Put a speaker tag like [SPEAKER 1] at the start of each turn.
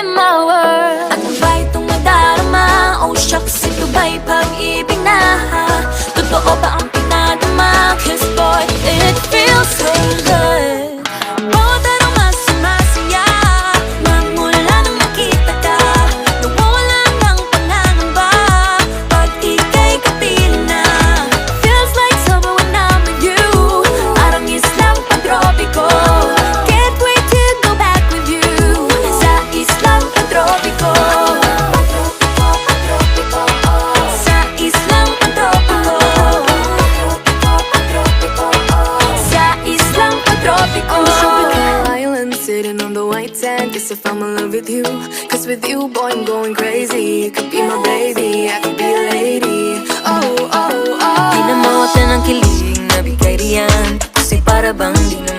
[SPEAKER 1] in my world. At kung ba itong nadarama, oh shucks, ito ba'y pag-ibig na? Totoo ba ang pinadama? Cause boy, it feels so good. Bawat araw mas sumasaya, magmula nang makita ka. Nawawala ng pangangamba pag ika'y kapiling na. Feels like summer when I'm with you, parang islang pantropiko. Can't wait to go back with you sa islang pantropiko. Sa islang pantropiko. Sa islang pantropiko.
[SPEAKER 2] Island sitting on the white sand. Guess if I'm in love with you, cause with you, boy, I'm going crazy. You could be my baby, I could be a lady. Oh, oh, oh.
[SPEAKER 1] Di na mawala ng kilig na bigay riyan, kasi para bang di na